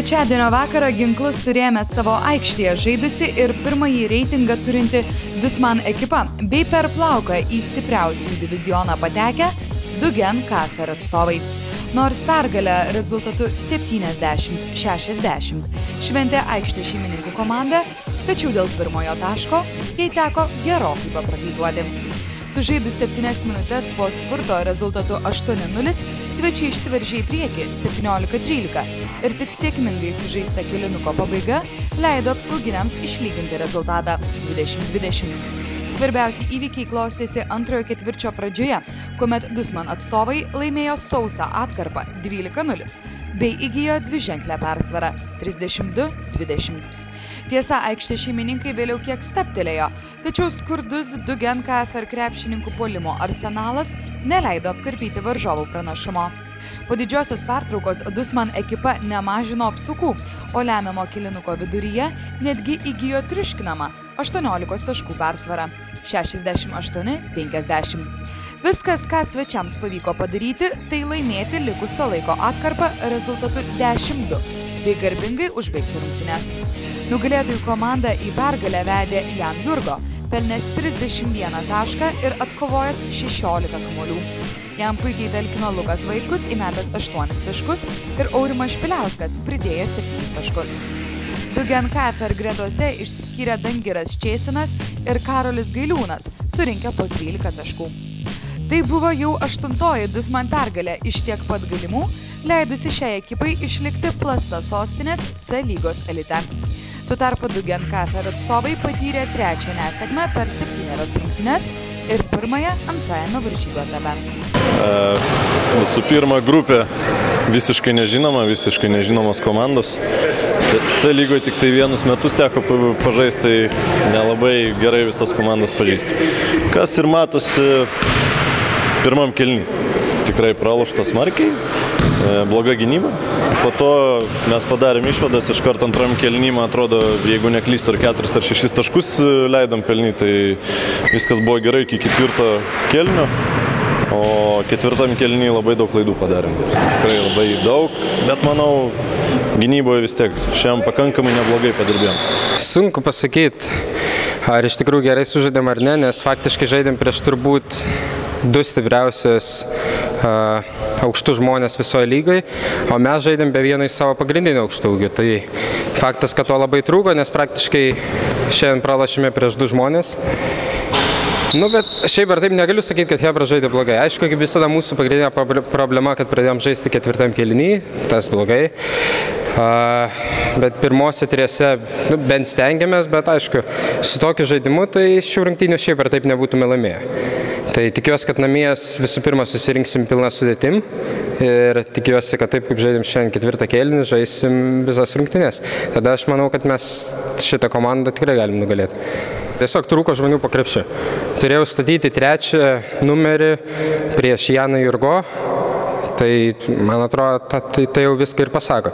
Trečiadienio vakarą ginklus surėmė savo aikštėje žaidusi ir pirmąjį reitingą turinti Dusman ekipa, bei per plauką į stipriausių divizioną patekę Dugen Kafer atstovai. Nors pergalę rezultatu 70-60 šventė aikštės šeimininkų komanda, tačiau dėl pirmojo taško jai teko gerokai paprakaituoti. Sužaidus 7 minutės po spurto rezultatu 8-0 svečiai išsiveržė į priekį 17-13 ir tik sėkmingai sužaista kėlinuko pabaiga leido apsauginiams išlyginti rezultatą 20-20. Svarbiausi įvykiai klostėsi antrojo ketvirčio pradžioje, kuomet Dusman atstovai laimėjo sausą atkarpą 12-0 bei įgijo dviženklę persvarą 32-20. Tiesa, aikštės šeimininkai vėliau kiek steptelėjo, tačiau skurdus Dugen Kafer krepšininkų puolimo arsenalas neleido apkarpyti varžovų pranašumo. Po didžiosios pertraukos Dusman ekipa nemažino apsukų, o lemiamo kėlinuko viduryje netgi įgijo triuškinamą 18 taškų persvarą 68-50. Viskas, ką svečiams pavyko padaryti, tai laimėti likusio laiko atkarpą rezultatu 10-2 bei garbingai užbaigti rungtynes. Nugalėtojų komanda į pergalę vedė Jan Jurgo, pelnęs 31 tašką ir atkovojęs 16 kamuolių. Jam puikiai talkino Lukas Vaitkus, įmetęs 8 taškus ir Aurimas Špiliauskas pridėjęs 7 taškus. Dugen Kafer gretose išsiskyrė Dangiras Čėsinas ir Karolis Gailiūnas, surinkę po 13 taškų. Tai buvo jau 8-oji Dusman pergalė iš tiek pat galimų, leidusi šiai ekipai išlikti plasta sostinės C lygos elite. Tuo tarpu Dugen Kafer atstovai patyrė trečią nesėkmę per 7 rungtynes ir pirmąją antrajame varžybų etape. Visų pirma, grupė visiškai nežinomos komandos. C lygoje tik tai vienus metus teko pažaisti, tai nelabai gerai visas komandas pažįsti. Kas ir matosi pirmam kėliny. Tikrai pralošta smarkiai, bloga gynyba. Po to mes padarėm išvadas, iš karto antram kėliny, man atrodo, jeigu neklystu, 4 ar 6 taškus leidom pelnyti, tai viskas buvo gerai iki ketvirto kėlinio, o ketvirtam kėliny labai daug klaidų padarėm. Tikrai labai daug, bet manau, gynyboje vis tiek šiam pakankamai neblogai padirbėjom. Sunku pasakyti, ar iš tikrųjų gerai sužaidėm ar ne, nes faktiškai žaidėm prieš turbūt 2 stipriausius aukštų žmonės visoje lygai, o mes žaidėm be vieno iš savo pagrindinių aukštų ūgių. Tai faktas, kad to labai trūko, nes praktiškai šiandien pralašėme prieš 2 žmonės. Bet šiaip ar taip negaliu sakyti, kad Hebra žaidė blogai. Aišku, kaip visada mūsų pagrindinė problema, kad pradėjom žaisti ketvirtam kėliny, tas blogai. Bet pirmose 3 bent stengiamės, bet aišku, su tokiu žaidimu tai šių rungtynių šiaip ar taip nebūtume laimėję. Tai tikiuosi, kad namijas visų pirma susirinksim pilną sudėtim ir tikiuosi, kad taip kaip žaidėm šiandien ketvirtą kėlinį, žaisim visas rungtynes. Tada aš manau, kad mes šitą komandą tikrai galim nugalėti. Tiesiog trūko žmonių po krepšiu. Turėjau statyti 3 numerį prieš Janą Jurgo, tai man atrodo, tai jau viską ir pasako.